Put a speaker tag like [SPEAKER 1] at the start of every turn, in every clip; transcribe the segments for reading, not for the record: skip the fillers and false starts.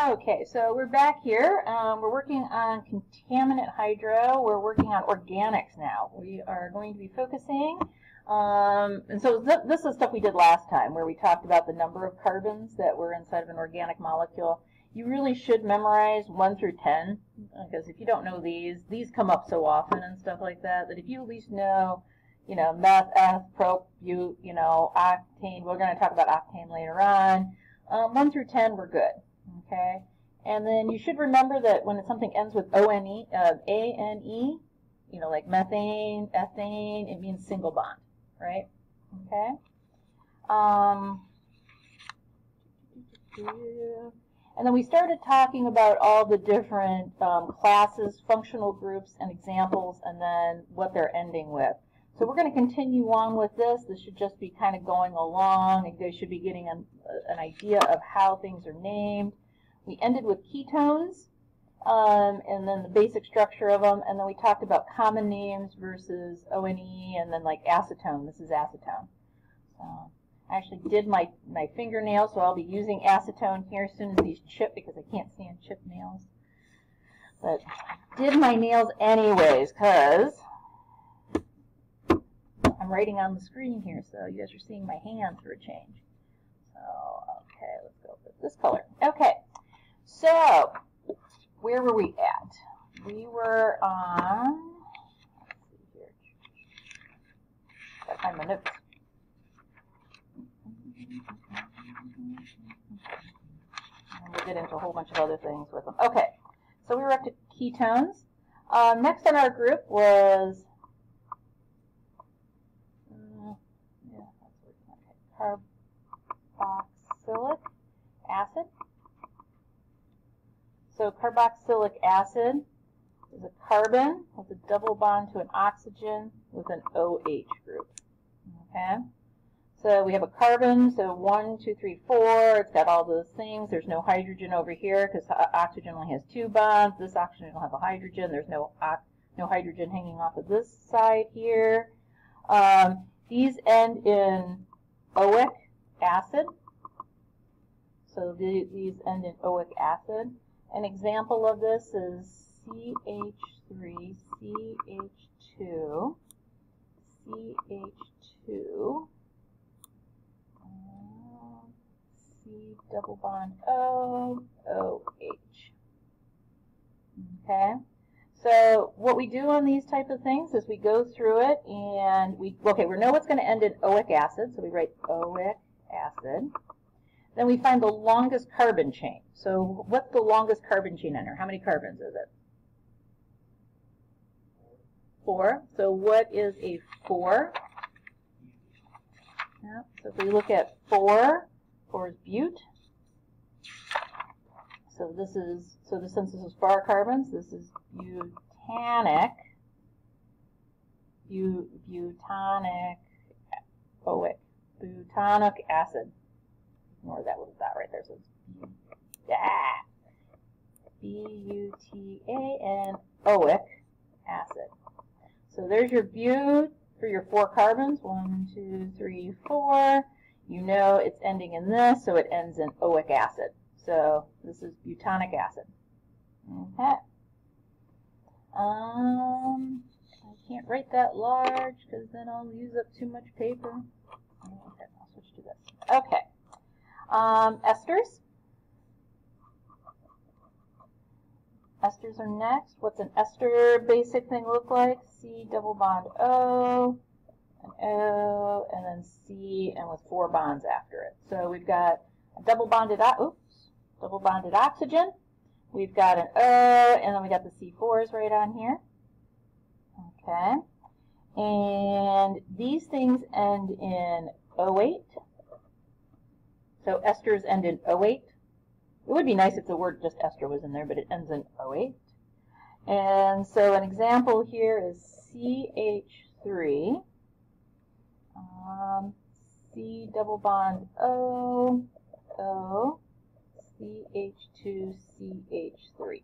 [SPEAKER 1] Okay, so we're back here. We're working on contaminant hydro. We're working on organics now. We are going to be focusing, and so this is stuff we did last time where we talked about the number of carbons that were inside of an organic molecule. You really should memorize 1 through 10, because if you don't know these come up so often and stuff like that, that if you at least know, meth, eth, prop, bute, octane, we're going to talk about octane later on. 1 through 10, we're good. Okay, and then you should remember that when something ends with O-N-E, A-N-E, like methane, ethane, it means single bond, right? Okay. And then we started talking about all the different classes, functional groups, and examples, and then what they're ending with. So we're going to continue on with this. This should just be kind of going along. You guys should be getting an idea of how things are named. We ended with ketones, and then the basic structure of them, and then we talked about common names versus O-N-E, and then like acetone. This is acetone. So I actually did my fingernails, so I'll be using acetone here as soon as these chip, because I can't stand chipped nails. But I did my nails anyways, because I'm writing on the screen here, so you guys are seeing my hands for a change. So, okay, let's go with this color. Okay, so where were we at? We were on, let's see here, gotta find my notes. And we'll get into a whole bunch of other things with them. Okay, so we were up to ketones. Next on our group was carboxylic acid. So carboxylic acid is a carbon with a double bond to an oxygen with an OH group. Okay? So we have a carbon, so 1, 2, 3, 4. It's got all those things. There's no hydrogen over here because oxygen only has 2 bonds. This oxygen will have a hydrogen. There's no hydrogen hanging off of this side here. These end in oic acid. So these end in oic acid. An example of this is CH3, CH2, CH2, C double bond O, OH. Okay? So what we do on these type of things is we go through it and we know what's going to end in oic acid, so we write oic acid. Then we find the longest carbon chain. So what's the longest carbon chain under? How many carbons is it? 4. So what is a 4? Yeah, so if we look at 4 is bute. So since this is 4 carbons, this is butanic acid. Ignore that little dot right there. So it's B-U-T-A-N-oic acid. So there's your bute for your 4 carbons. 1, 2, 3, 4. You know it's ending in this, so it ends in oic acid. So this is butanic acid. Okay. I can't write that large because then I'll use up too much paper. Okay, I'll switch to this. Okay. Esters. Esters are next. What's an ester basic thing look like? C double bond O, an O, and then C, and with 4 bonds after it. So we've got a double bonded oxygen. We've got an O, and then we got the C4s right on here. Okay. And these things end in O8. So esters end in O8. It would be nice if the word just ester was in there, but it ends in O8. And so an example here is CH3, C double bond O, O, CH2, CH3.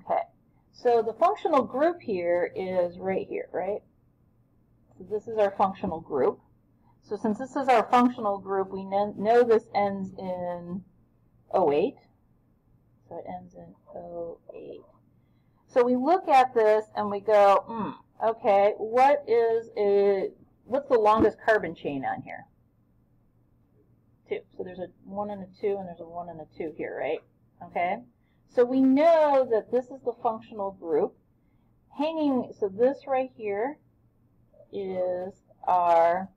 [SPEAKER 1] Okay, so the functional group here is right here, right? So this is our functional group. So since this is our functional group, we know this ends in O8. So it ends in O8. So we look at this and we go, okay, what's the longest carbon chain on here? 2. So there's a 1 and a 2, and there's a 1 and a 2 here, right? Okay. So we know that this is the functional group. So this right here is our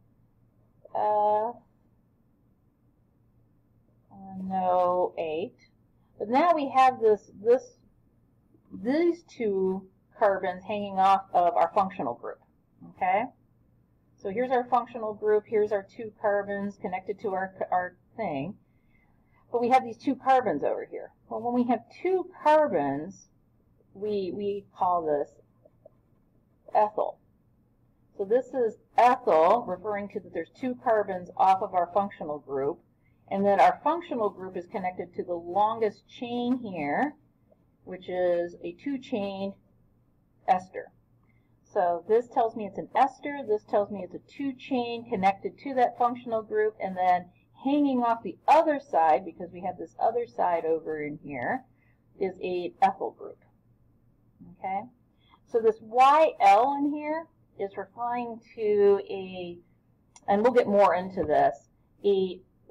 [SPEAKER 1] NO8. But now we have these 2 carbons hanging off of our functional group. Okay? So here's our functional group, here's our 2 carbons connected to our thing. But we have these 2 carbons over here. Well, when we have 2 carbons, we call this ethyl. So this is ethyl, referring to that there's 2 carbons off of our functional group. And then our functional group is connected to the longest chain here, which is a 2-chain ester. So this tells me it's an ester, this tells me it's a 2-chain connected to that functional group, and then hanging off the other side, because we have this other side over in here, is a ethyl group. Okay? So this YL in here is referring to and we'll get more into this,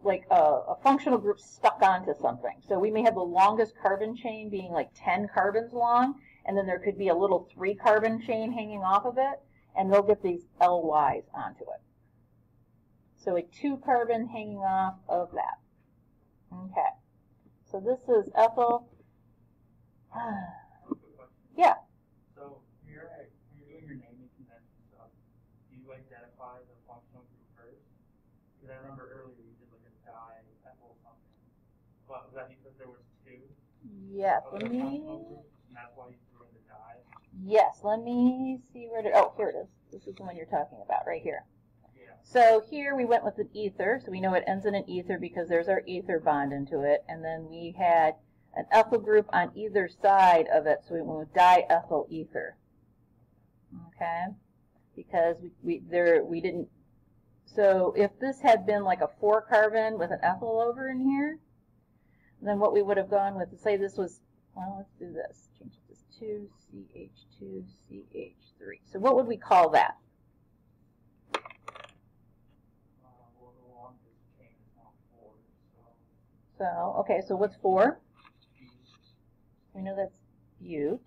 [SPEAKER 1] like a functional group stuck onto something. So we may have the longest carbon chain being like 10 carbons long, and then there could be a little 3-carbon chain hanging off of it, and they'll get these LYs onto it. So a 2-carbon hanging off of that. Okay. So this is ethyl. Yeah.
[SPEAKER 2] So when you're doing your naming convention stuff, do you identify the functional group first? Because I remember earlier you did like a di-ethyl something. But was that because there was 2?
[SPEAKER 1] Yes.
[SPEAKER 2] Let me. And that's why you threw in the di?
[SPEAKER 1] Yes. Let me see where oh, here it is. This is the one you're talking about right here.
[SPEAKER 2] Yeah.
[SPEAKER 1] So here we went with an ether. So we know it ends in an ether because there's our ether bond into it. And then we had an ethyl group on either side of it, so we went with diethyl ether. Okay? Because we didn't. So if this had been like a 4-carbon with an ethyl over in here, then what we would have gone with, say this was, well, let's do this. Change this to 2CH2CH3. So what would we call that?
[SPEAKER 2] Well, the longest chain is now 4.
[SPEAKER 1] So, okay, so what's 4? We know that's bute.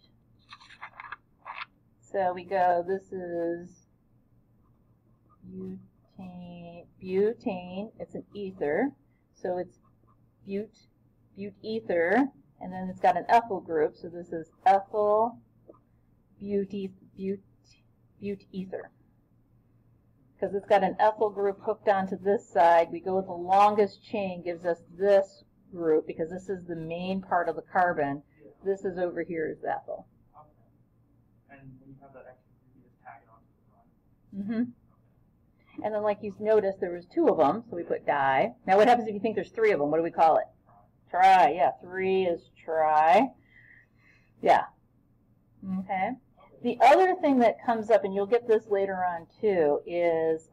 [SPEAKER 1] So we go, this is butane, it's an ether. So it's bute ether, and then it's got an ethyl group, so this is ethyl bute ether. Because it's got an ethyl group hooked onto this side, we go with the longest chain, gives us this group, because this is the main part of the carbon. This is over here is ethyl.
[SPEAKER 2] Okay. And when you have that extra, you just tag it onto the front.
[SPEAKER 1] Mm-hmm. And then, like you noticed, there was 2 of them, so we put di. Now, what happens if you think there's 3 of them? What do we call it? Tri. Yeah, 3 is tri. Yeah. Okay. The other thing that comes up, and you'll get this later on too, is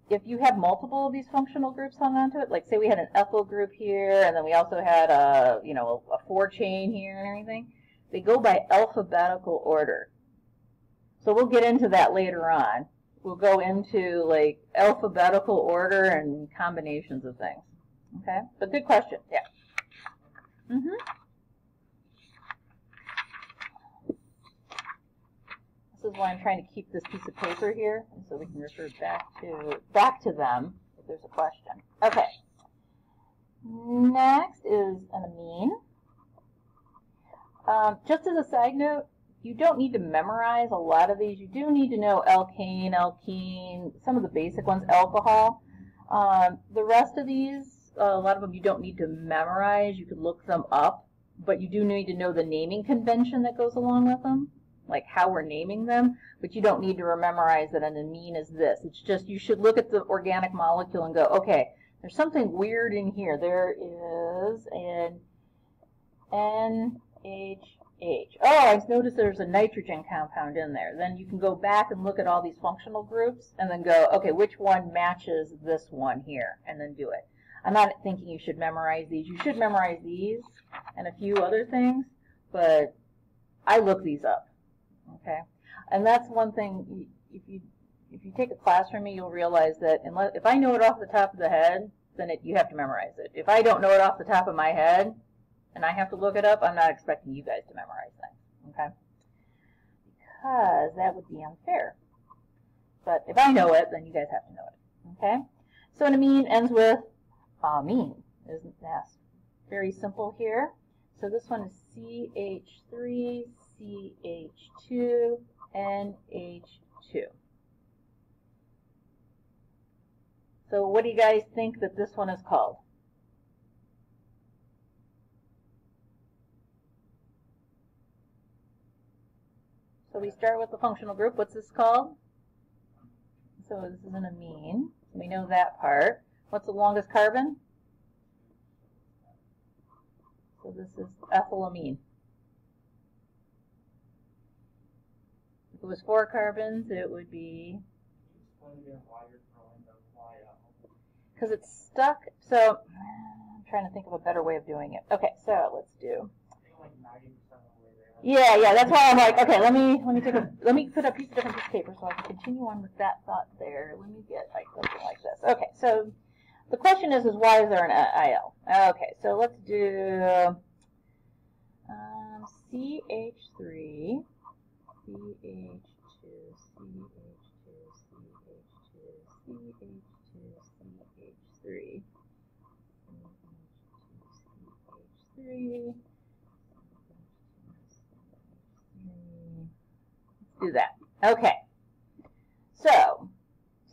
[SPEAKER 1] if you have multiple of these functional groups hung onto it, like say we had an ethyl group here, and then we also had a 4-chain here and everything, they go by alphabetical order. So we'll get into that later on. We'll go into like alphabetical order and combinations of things. Okay, but good question. Yeah. This is why I'm trying to keep this piece of paper here, and so we can refer back to them if there's a question. Okay. Next is an amine. Just as a side note, you don't need to memorize a lot of these. You do need to know alkane, alkene, some of the basic ones, alcohol. The rest of these, a lot of them you don't need to memorize. You could look them up, but you do need to know the naming convention that goes along with them, like how we're naming them, but you don't need to memorize that an amine is this. It's just you should look at the organic molecule and go, okay, there's something weird in here. There is an NH H. Oh, I noticed there's a nitrogen compound in there. Then you can go back and look at all these functional groups and then go, okay, which one matches this one here, and then do it. I'm not thinking you should memorize these. You should memorize these and a few other things, but I look these up, okay? And that's one thing, if you take a class from me, you'll realize that if I know it off the top of the head, then you have to memorize it. If I don't know it off the top of my head, and I have to look it up, I'm not expecting you guys to memorize things, okay? Because that would be unfair. But if I know it, then you guys have to know it, okay? So an amine ends with amine. Isn't that very simple here? So this one is CH3, CH2, NH2. So what do you guys think that this one is called? So we start with the functional group. What's this called? So this is an amine. We know that part. What's the longest carbon? So this is ethylamine. If it was 4 carbons, it would be... Because it's stuck. So I'm trying to think of a better way of doing it. Okay, so let's do... Yeah, that's why I'm like, okay, let me put a piece of different piece of paper so I can continue on with that thought there. Let me get like something like this. Okay, so the question is why is there an IL? Okay, so let's do CH3, CH2, CH2, CH2, CH2, CH3, CH3. Do that. Okay. So,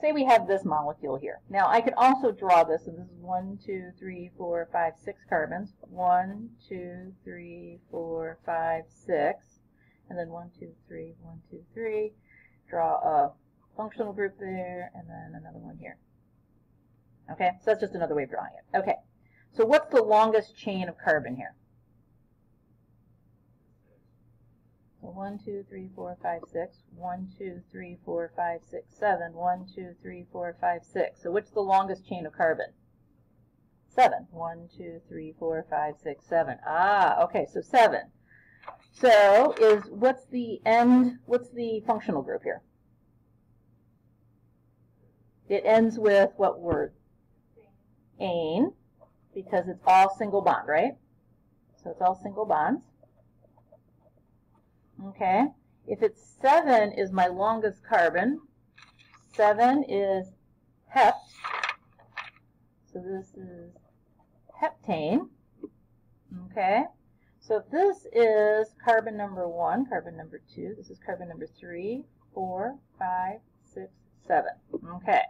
[SPEAKER 1] say we have this molecule here. Now, I could also draw this, and this is 1, 2, 3, 4, 5, 6 carbons. 1, 2, 3, 4, 5, 6. And then 1, 2, 3, 1, 2, 3. Draw a functional group there, and then another one here. Okay, so that's just another way of drawing it. Okay, so what's the longest chain of carbon here? So 1, 2, 3, 4, 5, 6. 1, 2, 3, 4, 5, 6, 7. 1, 2, 3, 4, 5, 6. So what's the longest chain of carbon? 7. 1, 2, 3, 4, 5, 6, 7. Ah, okay, so 7. So what's the functional group here? It ends with what word? Ane, because it's all single bond, right? So it's all single bonds. Okay, if it's 7 is my longest carbon, 7 is hept, so this is heptane. Okay, so if this is carbon number 1, carbon number 2, this is carbon number 3, 4, 5, 6, 7. Okay,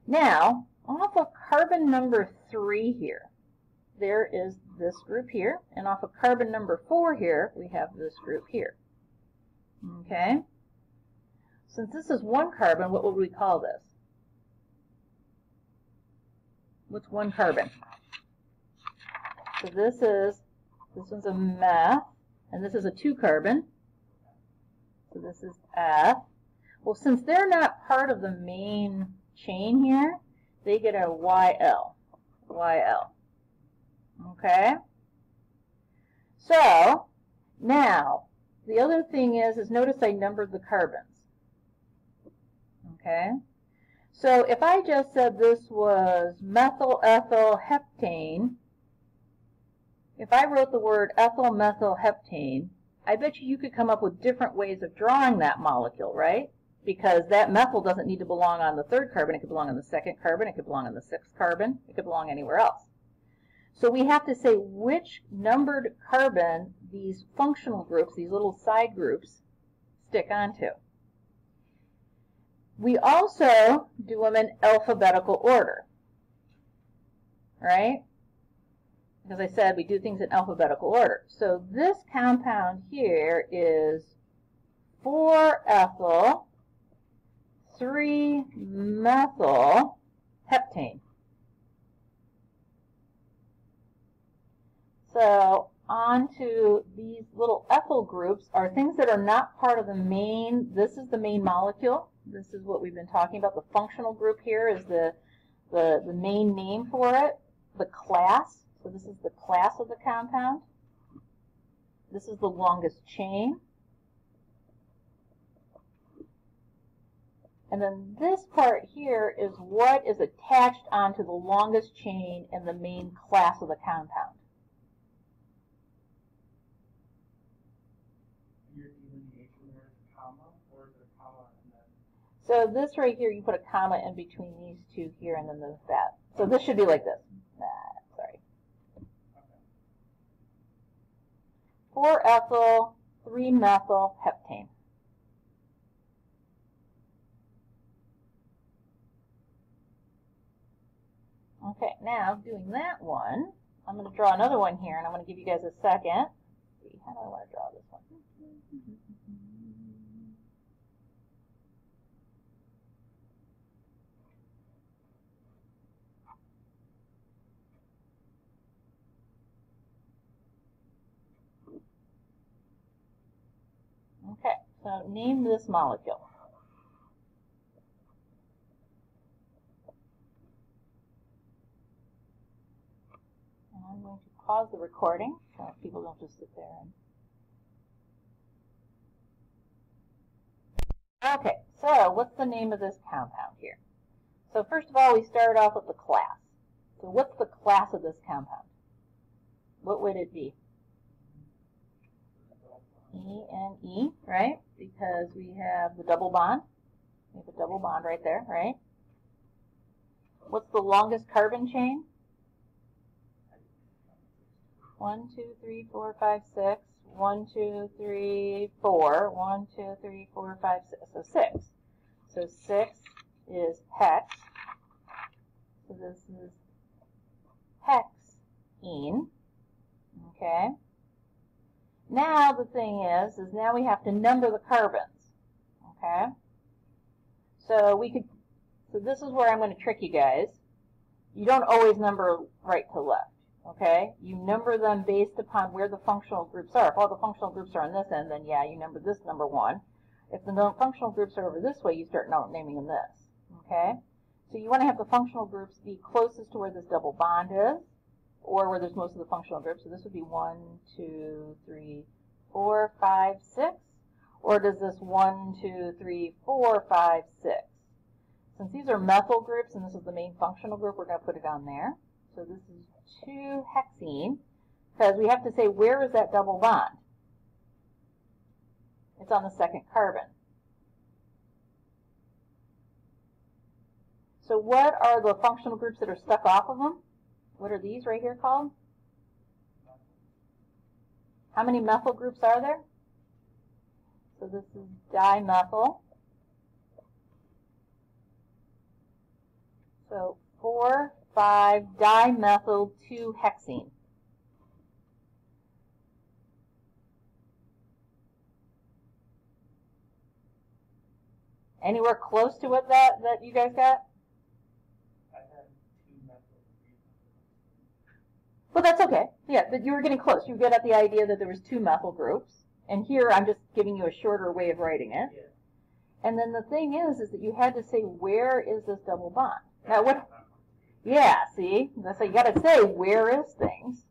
[SPEAKER 1] now off of carbon number 3 here, there is this group here, and off of carbon number 4 here, we have this group here. Okay? Since this is 1 carbon, what would we call this? What's 1 carbon? So this one's a meth, and this is a 2 carbon. So this is F. Well, since they're not part of the main chain here, they get a YL. YL. Okay? So, now, the other thing is notice I numbered the carbons. Okay? So, if I just said this was methyl ethyl heptane, if I wrote the word ethyl methyl heptane, I bet you could come up with different ways of drawing that molecule, right? Because that methyl doesn't need to belong on the 3rd carbon. It could belong on the 2nd carbon. It could belong on the 6th carbon. It could belong anywhere else. So we have to say which numbered carbon these functional groups, these little side groups, stick onto. We also do them in alphabetical order, right? Because I said we do things in alphabetical order. So this compound here is 4-ethyl, 3-methyl heptane. So onto these little ethyl groups are things that are not part of the main, this is the main molecule. This is what we've been talking about. The functional group here is the main name for it. The class, so this is the class of the compound. This is the longest chain. And then this part here is what is attached onto the longest chain in the main class of the compound.
[SPEAKER 2] Your delineation there is a comma, or is it a comma and then?
[SPEAKER 1] So this right here, you put a comma in between these two here, and then there's that. So this should be like this. Sorry.
[SPEAKER 2] Okay.
[SPEAKER 1] 4-ethyl, 3-methyl heptane. Okay, now doing that one, I'm going to draw another one here, and I'm going to give you guys a second. Let's see, how do I want to draw this one? Okay, so name this molecule. And I'm going to pause the recording so people don't just sit there and... Okay, so what's the name of this compound here? So first of all, we start off with the class. So what's the class of this compound? What would it be? E, right? Because we have the double bond. We have a double bond right there, right? What's the longest carbon chain? 1, 2, 3, 4, 5, 6. 1, 2, 3, 4. 1, 2, 3, 4, 5, 6. So 6. So 6 is hex. So this is hexene. Okay. Now the thing is now we have to number the carbons. Okay. So this is where I'm going to trick you guys. You don't always number right to left. Okay, you number them based upon where the functional groups are. If all the functional groups are on this end, then yeah, you number this number 1. If the functional groups are over this way, you start naming them this. Okay, so you want to have the functional groups be closest to where this double bond is, or where there's most of the functional groups. So this would be 1, 2, 3, 4, 5, 6. Or does this 1, 2, 3, 4, 5, 6? Since these are methyl groups and this is the main functional group, we're going to put it on there. So this is 2-hexene, because we have to say where is that double bond? It's on the second carbon. So what are the functional groups that are stuck off of them? What are these right here called? How many methyl groups are there? So this is dimethyl. So 4, 5 dimethyl 2-hexene. Anywhere close to what that you guys got?
[SPEAKER 2] I had 2 methyl.
[SPEAKER 1] Well, that's okay. Yeah, but you were getting close. You get at the idea that there was 2 methyl groups. And here I'm just giving you a shorter way of writing it.
[SPEAKER 2] Yeah.
[SPEAKER 1] And then the thing is that you had to say, where is this double bond? Now what? Yeah, see? So you got to say, where is things?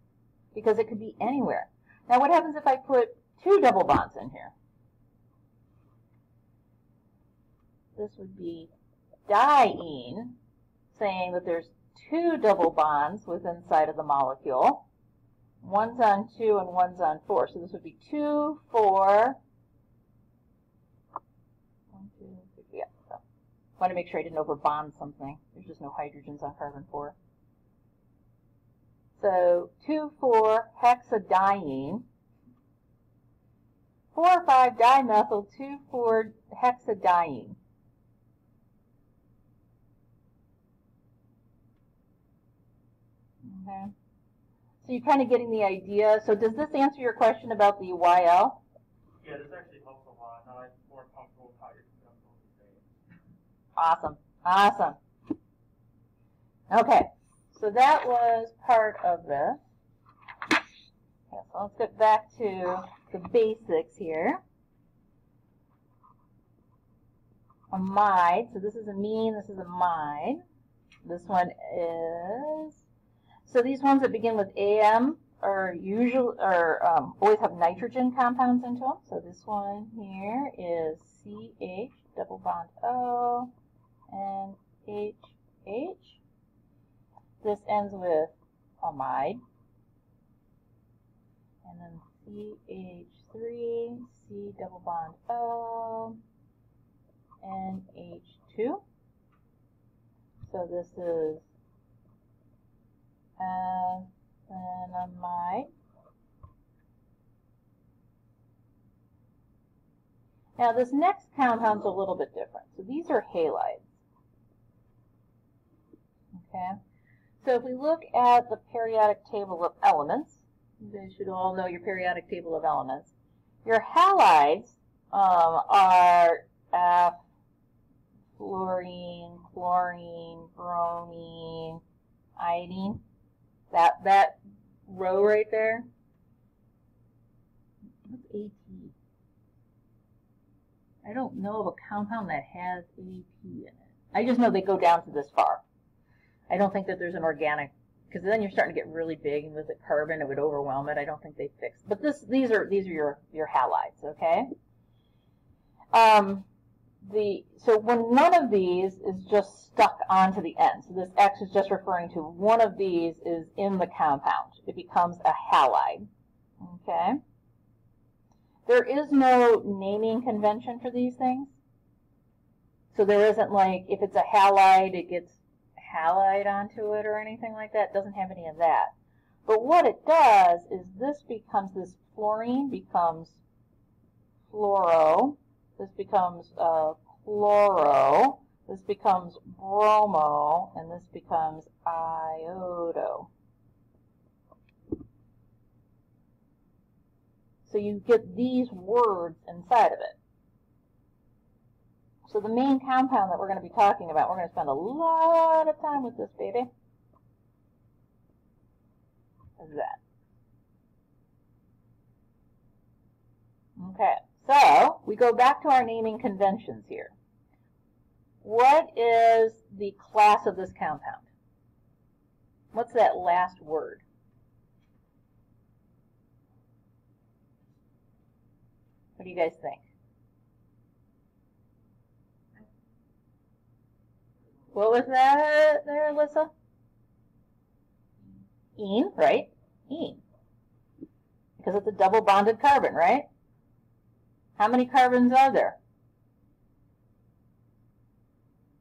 [SPEAKER 1] Because it could be anywhere. Now what happens if I put 2 double bonds in here? This would be diene, saying that there's 2 double bonds within inside of the molecule. One's on 2 and one's on 4. So this would be 2, 4. 1, 2, 3, yeah. So I want to make sure I didn't overbond something. There's just no hydrogens on carbon 4. So 2, 4 hexadiene. 4, 5 dimethyl 2, 4 hexadiene. Okay. So you're kind of getting the idea. So does this answer your question about the YL?
[SPEAKER 2] Yeah, this actually helps a lot. Now I'm more comfortable with how you're saying.
[SPEAKER 1] Awesome. Awesome. Okay. So that was part of this. Okay, so let's get back to the basics here. Amide, so this is amine, this is amide. This one is, so these ones that begin with AM are always have nitrogen compounds into them. So this one here is CH, double bond O, and HH. This ends with amide. And then CH3, C double bond O, and H2. So this is ethanamide. Now this next compound's a little bit different. So these are halides. Okay. So if we look at the periodic table of elements, you guys should all know your periodic table of elements. Your halides are F, fluorine, chlorine, bromine, iodine. That row right there. What's AT? I don't know of a compound that has AT in it. I just know they go down to this far. I don't think that there's an organic, because then you're starting to get really big, and with the carbon, it would overwhelm it. I don't think they fixed. But these are your halides, okay? So when none of these is just stuck onto the end, so this X is just referring to one of these is in the compound, it becomes a halide, okay? There is no naming convention for these things. So there isn't like, if it's a halide, it gets halide onto it or anything like that. It doesn't have any of that. But what it does is this fluorine becomes fluoro, this becomes chloro, this becomes bromo, and this becomes iodo. So you get these words inside of it. So the main compound that we're going to be talking about, we're going to spend a lot of time with this baby, is that. Okay, so we go back to our naming conventions here. What is the class of this compound? What's that last word? What do you guys think? What was that there, Alyssa? Ene, right? Ene. Because it's a double bonded carbon, right? How many carbons are there?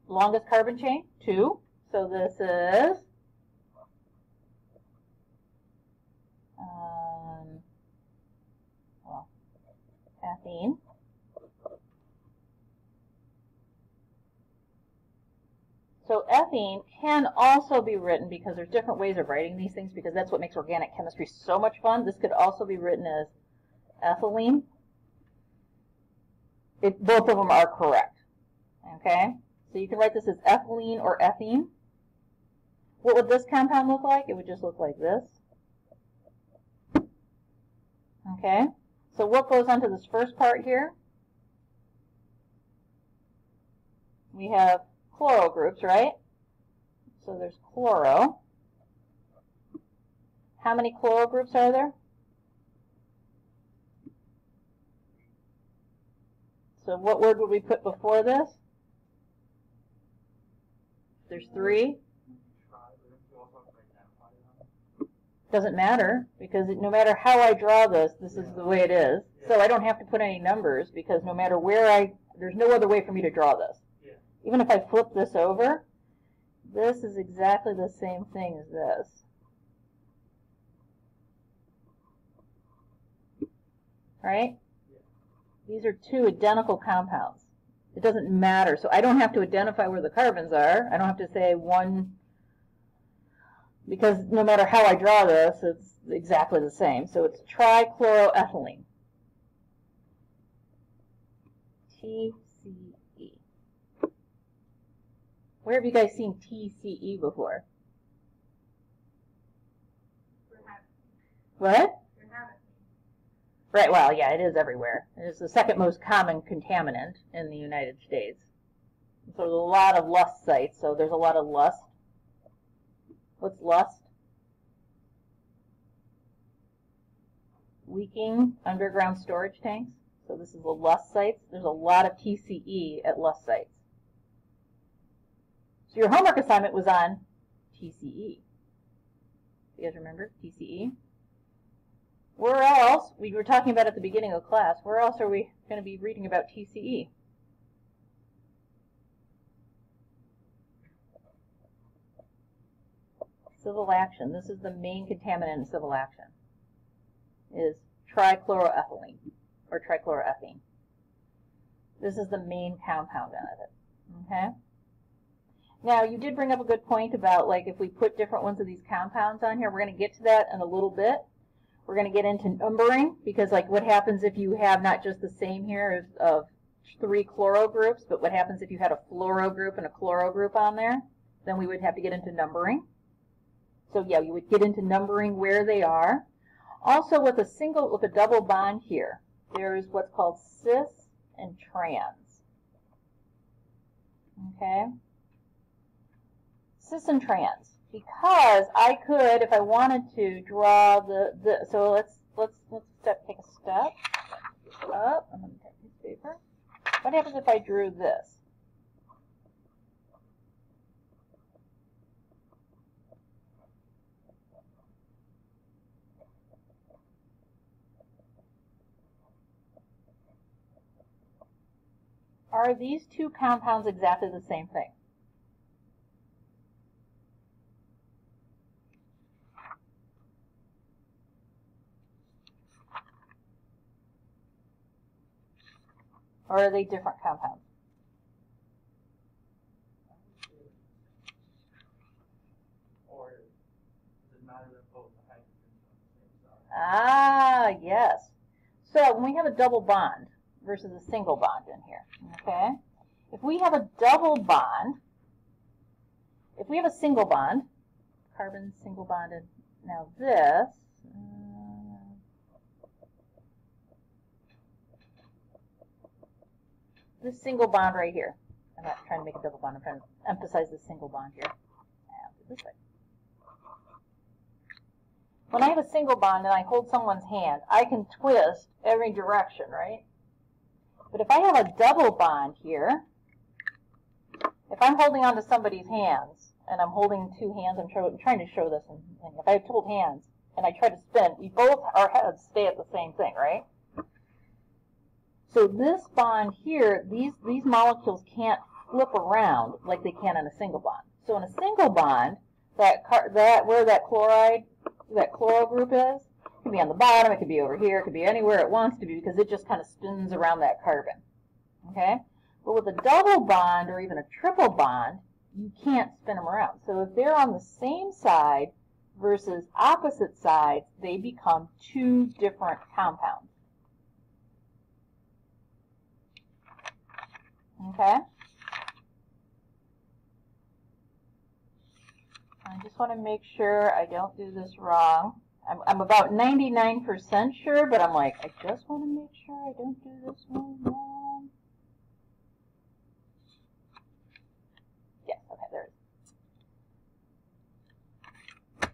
[SPEAKER 1] Longest carbon chain? 2. So this is ethene. So ethene can also be written, because there's different ways of writing these things, because that's what makes organic chemistry so much fun. This could also be written as ethylene. Both of them are correct. Okay? So you can write this as ethylene or ethene. What would this compound look like? It would just look like this. Okay? So what goes on to this first part here? We have chloro groups, right? So there's chloro. How many chloro groups are there? So what word would we put before this? There's 3. Doesn't matter, because no matter how I draw this, this is the way it is. So I don't have to put any numbers, because no matter where there's no other way for me to draw this. Even if I flip this over, this is exactly the same thing as this. Right? These are 2 identical compounds. It doesn't matter. So I don't have to identify where the carbons are. I don't have to say one, because no matter how I draw this, it's exactly the same. So it's trichloroethylene. TCE. Where have you guys seen TCE before? What? Right, well, yeah, it is everywhere. It is the second most common contaminant in the United States. So there's a lot of lust sites, so there's a lot of lust. What's lust? Leaking underground storage tanks. So this is the lust sites. There's a lot of TCE at lust sites. So your homework assignment was on TCE. You guys remember TCE? Where else, we were talking about at the beginning of class, where else are we going to be reading about TCE? Civil action. This is the main contaminant in civil action. Is trichloroethylene or trichloroethene. This is the main compound in it. Okay? Now, you did bring up a good point about like if we put different ones of these compounds on here. We're going to get to that in a little bit. We're going to get into numbering because like what happens if you have not just the same here of 3 chloro groups, but what happens if you had a fluoro group and a chloro group on there? Then we would have to get into numbering. So yeah, you would get into numbering where they are. Also with a double bond here, there's what's called cis and trans. Okay? Cis and trans. Because I could, if I wanted to, draw so let's take a step up. I'm going to take this paper. What happens if I drew this? Are these two compounds exactly the same thing? Or are they different compounds?
[SPEAKER 2] Or does it matter that both the hydrogens are on the same side?
[SPEAKER 1] Ah, yes. So when we have a double bond versus a single bond in here, okay? If we have a double bond, if we have a single bond, carbon single bonded, now this single bond right here. I'm not trying to make a double bond. I'm trying to emphasize this single bond here. I'll do this way. When I have a single bond and I hold someone's hand, I can twist every direction, right? But if I have a double bond here, if I'm holding onto somebody's hands, and I'm holding 2 hands, I'm trying to show this, and if I have 2 hands, and I try to spin, our heads stay at the same thing, right? So this bond here, these molecules can't flip around like they can in a single bond. So in a single bond, where that chloro group is, it could be on the bottom, it could be over here, it could be anywhere it wants to be because it just kind of spins around that carbon. Okay? But with a double bond or even a triple bond, you can't spin them around. So if they're on the same side versus opposite sides, they become 2 different compounds. Okay? I just want to make sure I don't do this wrong. I'm about 99% sure, but I'm like, I just want to make sure I don't do this one wrong. Yes, okay, there it is.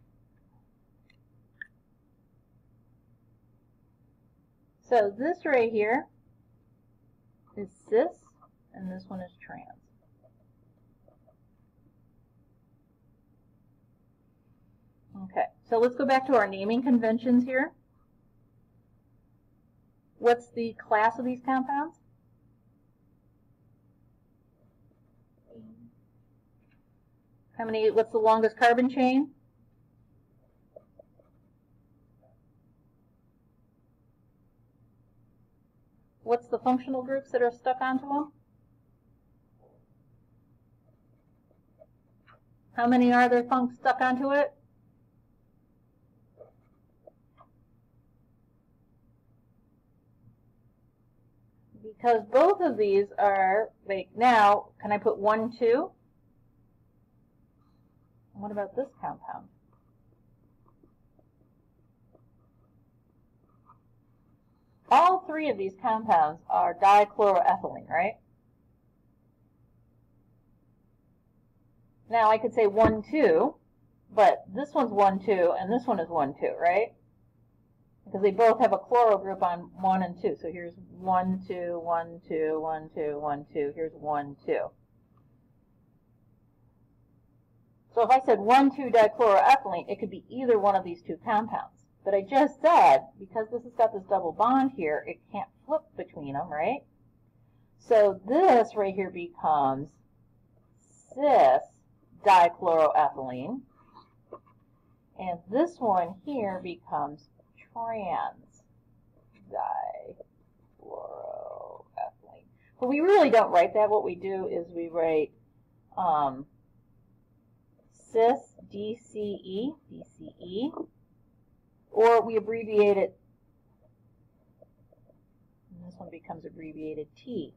[SPEAKER 1] So this right here is cis, and this one is trans. Okay, so let's go back to our naming conventions here. What's the class of these compounds? What's the longest carbon chain? What's the functional groups that are stuck onto them? How many are there stuck onto it? Because both of these are, like, now, can I put 1, 2? What about this compound? all three of these compounds are dichloroethylene, right? Now I could say 1, 2, but this one's 1, 2, and this one is 1, 2, right? Because they both have a chloro group on 1 and 2. So here's 1, 2, 1, 2, 1, 2, 1, 2. Here's 1, 2. So if I said 1, 2 dichloroethylene, it could be either one of these two compounds. But I just said, because this has got this double bond here, it can't flip between them, right? So this right here becomes cis dichloroethylene. And this one here becomes trans dichloroethylene. But we really don't write that. What we do is we write cis DCE, or we abbreviate it, and this one becomes abbreviated T.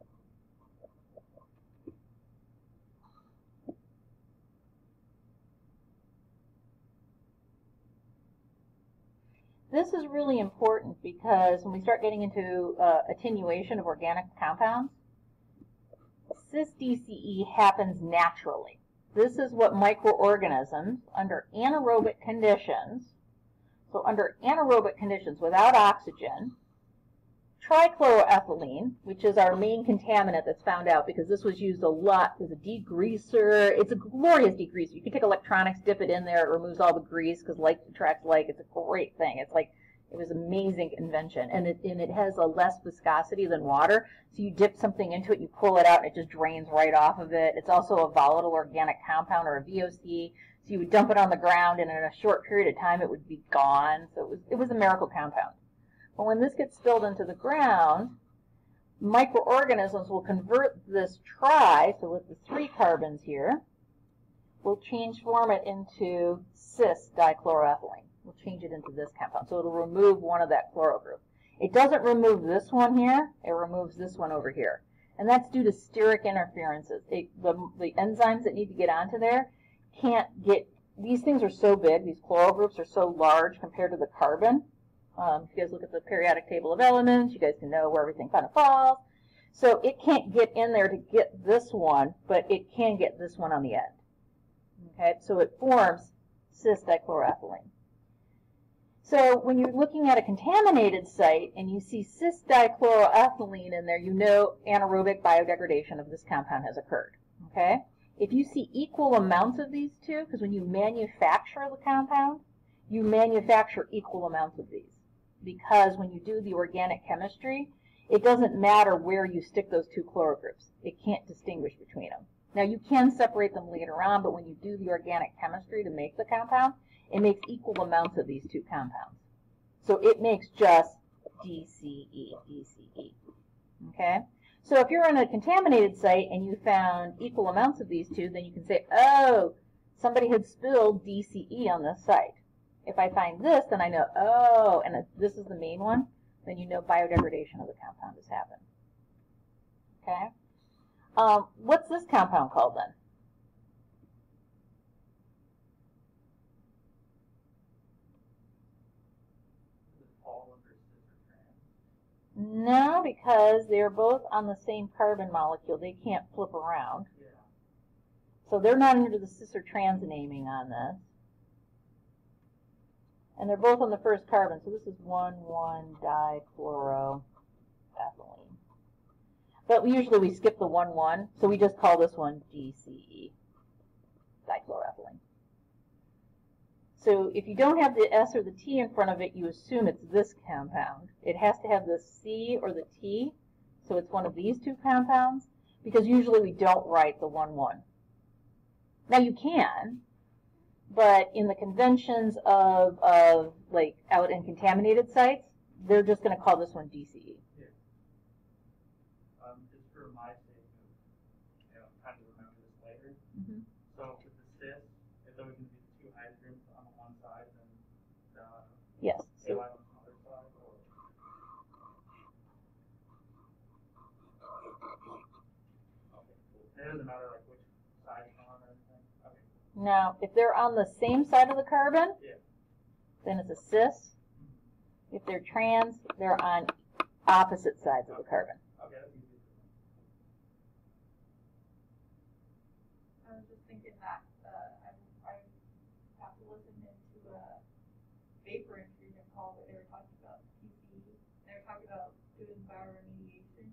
[SPEAKER 1] This is really important because when we start getting into attenuation of organic compounds, cis-DCE happens naturally. This is what microorganisms under anaerobic conditions, so under anaerobic conditions without oxygen, trichloroethylene, which is our main contaminant that's found out because this was used a lot as a degreaser. It's a glorious degreaser. You can take electronics, dip it in there, it removes all the grease because like attracts like. It's a great thing. It's like, it was an amazing invention. And it has a less viscosity than water. So you dip something into it, you pull it out, and it just drains right off of it. It's also a volatile organic compound, or a VOC. So you would dump it on the ground, and in a short period of time, it would be gone. So it was a miracle compound. But when this gets spilled into the ground, microorganisms will convert this tri, so with the 3 carbons here, will transform it into cis dichloroethylene. We'll change it into this compound. So it'll remove one of that chloro group. It doesn't remove this one here. It removes this one over here. And that's due to steric interferences. The enzymes that need to get onto there can't get, these things are so big, these chloro groups are so large compared to the carbon. If you guys look at the periodic table of elements, you guys can know where everything kind of falls. So it can't get in there to get this one, but it can get this one on the end. Okay, so it forms cis dichloroethylene. So when you're looking at a contaminated site and you see cis dichloroethylene in there, you know anaerobic biodegradation of this compound has occurred. Okay? If you see equal amounts of these two, because when you manufacture the compound, you manufacture equal amounts of these. Because when you do the organic chemistry, it doesn't matter where you stick those two chloro groups. It can't distinguish between them. Now you can separate them later on, but when you do the organic chemistry to make the compound, it makes equal amounts of these two compounds. So it makes just DCE. Okay? So if you're in a contaminated site and you found equal amounts of these two, then you can say, oh, somebody had spilled DCE on this site. If I find this, then I know, oh, and this is the main one, then you know biodegradation of the compound has happened. Okay? What's this compound called then? No, because they're both on the same carbon molecule. They can't flip around. Yeah. So they're not under the cis or trans naming on this. And they're both on the first carbon, so this is 1,1-dichloroethylene. But usually we skip the 1,1, so we just call this one DCE, dichloroethylene. So if you don't have the S or the T in front of it, you assume it's this compound. It has to have the C or the T, so it's one of these two compounds, because usually we don't write the 1,1. Now you can, but in the conventions of like out in contaminated sites, they're just going to call this one DCE.
[SPEAKER 2] Yeah. Just for my sake, kind of remember this later. Mm-hmm. So with the cis, it's always going to be the 2 hydrogens on one side and the
[SPEAKER 1] yes.
[SPEAKER 2] halide on the other side. Or... Okay, cool. It doesn't matter like which side it's on or anything. Okay.
[SPEAKER 1] Now, if they're on the same side of the carbon, yeah, then it's a cis. Mm-hmm. If they're trans, they're on opposite sides of the carbon.
[SPEAKER 2] Okay, that's easy.
[SPEAKER 3] I was just thinking that I have to listen into a vapor intrusion call where they were talking about TCE. They were talking about doing bioremediation,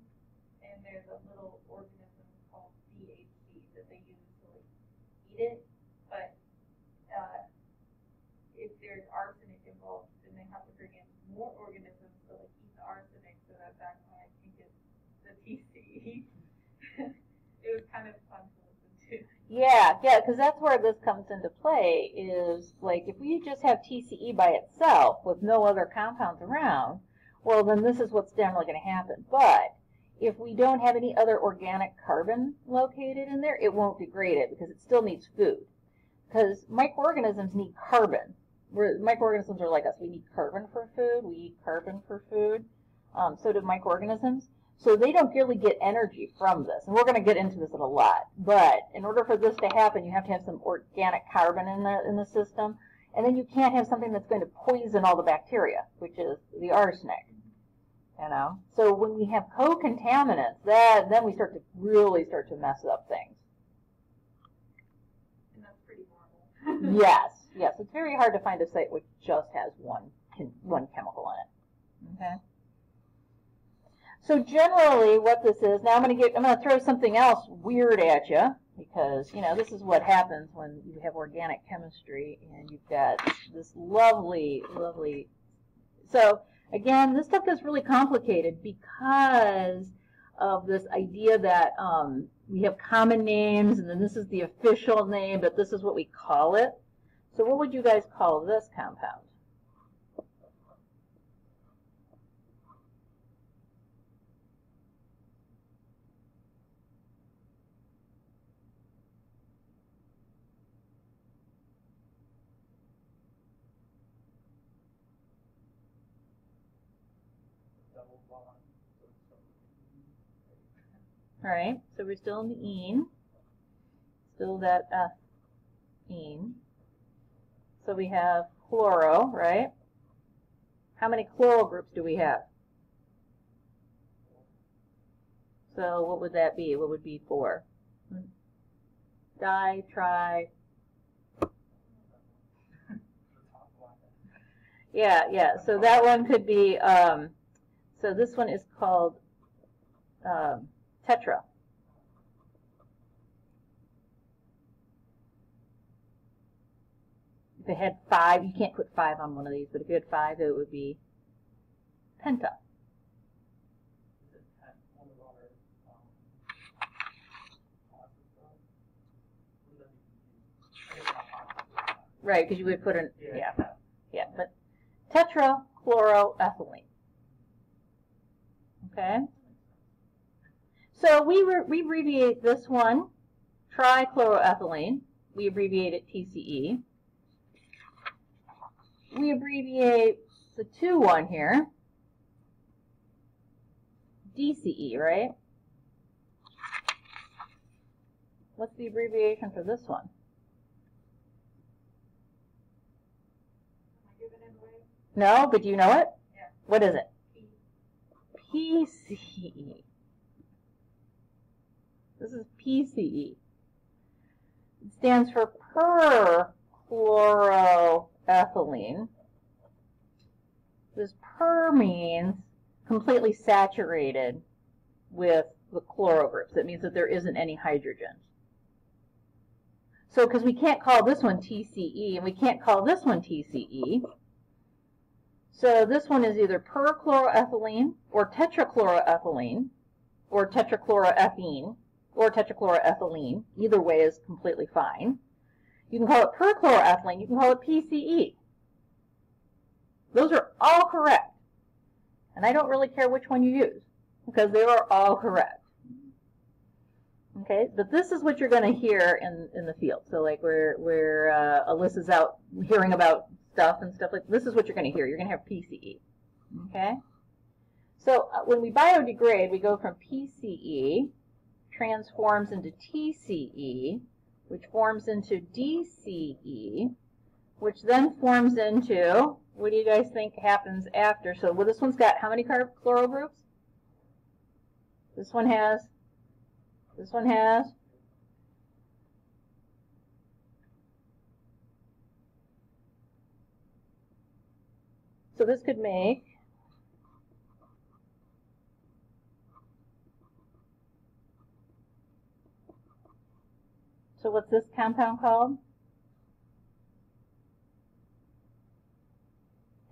[SPEAKER 3] and there's a little organism called DHC that they use to like eat it. But if there's arsenic involved, then they have to bring in more organisms to like eat the arsenic. So that's why I think it's the TCE. It was kind of fun to listen to.
[SPEAKER 1] Yeah, because that's where this comes into play, is like if we just have TCE by itself with no other compounds around, well, then this is what's generally going to happen. But if we don't have any other organic carbon located in there, it won't degrade it because it still needs food. Because microorganisms need carbon. Microorganisms are like us. We need carbon for food. We eat carbon for food. So do microorganisms. So they don't really get energy from this. And we're going to get into this in a lot. But in order for this to happen, you have to have some organic carbon in the system. And then you can't have something that's going to poison all the bacteria, which is the arsenic. You know? So when we have co-contaminants, then we really start to mess up things.
[SPEAKER 3] And that's pretty normal.
[SPEAKER 1] Yes. It's very hard to find a site which just has one chemical in it. Okay. So generally, what this is, now I'm going to throw something else weird at you, because this is what happens when you have organic chemistry and you've got this lovely. So again, this stuff gets really complicated because of this idea that we have common names, and then this is the official name, but this is what we call it. So what would you guys call this compound? All right, so we're still in the ene. Still that ene. So we have chloro, right? How many chloral groups do we have? So what would that be? What would be 4? Di, tri. Yeah. So that one could be, so this one is called tetra. If it had 5, you can't put 5 on one of these, but if you had 5, it would be penta. Right, because you would put an, yeah, but tetrachloroethylene. Okay? So we abbreviate this one, trichloroethylene. We abbreviate it TCE. We abbreviate the 2-1 here, DCE, right? What's the abbreviation for this one?
[SPEAKER 3] Am I giving it away?
[SPEAKER 1] No, but do you know it?
[SPEAKER 3] Yeah.
[SPEAKER 1] What is it?
[SPEAKER 3] P.
[SPEAKER 1] PCE. This is PCE. It stands for perchloroethylene. This per means completely saturated with the chloro groups. That means that there isn't any hydrogens. So because we can't call this one TCE and we can't call this one TCE, so this one is either perchloroethylene or tetrachloroethylene or tetrachloroethene or tetrachloroethylene. Either way is completely fine. You can call it perchloroethylene. You can call it PCE. Those are all correct. And I don't really care which one you use because they are all correct. Okay, but this is what you're going to hear in the field. So like where Alyssa's out hearing about stuff and stuff like this is what you're going to hear. You're going to have PCE. Okay? So when we biodegrade, we go from PCE, transforms into TCE, which forms into DCE, which then forms into, what do you guys think happens after? So well, this one's got how many chloro groups? This one has. This one has. So this could make so what's this compound called?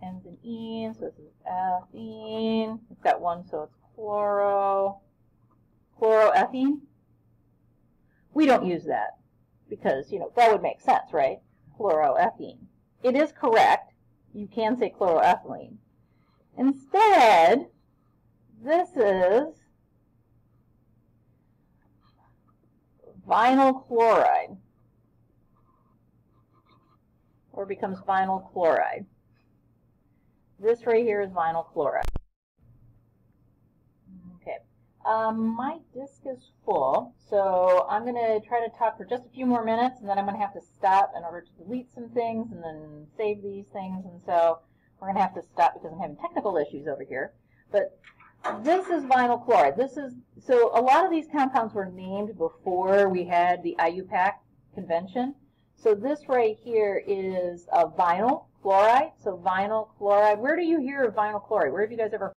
[SPEAKER 1] Ends in ene, so this is ethene. It's got one, so it's chloroethene. We don't use that because, that would make sense, right? Chloroethene. It is correct. You can say chloroethylene. Instead, this is vinyl chloride, or becomes vinyl chloride. This right here is vinyl chloride. Okay. My disk is full, so I'm going to try to talk for just a few more minutes, and then I'm going to have to stop in order to delete some things and then save these things, and so we're going to have to stop because I'm having technical issues over here. But this is vinyl chloride. So a lot of these compounds were named before we had the IUPAC convention. So this right here is a vinyl chloride. So vinyl chloride. Where do you hear of vinyl chloride? Where have you guys ever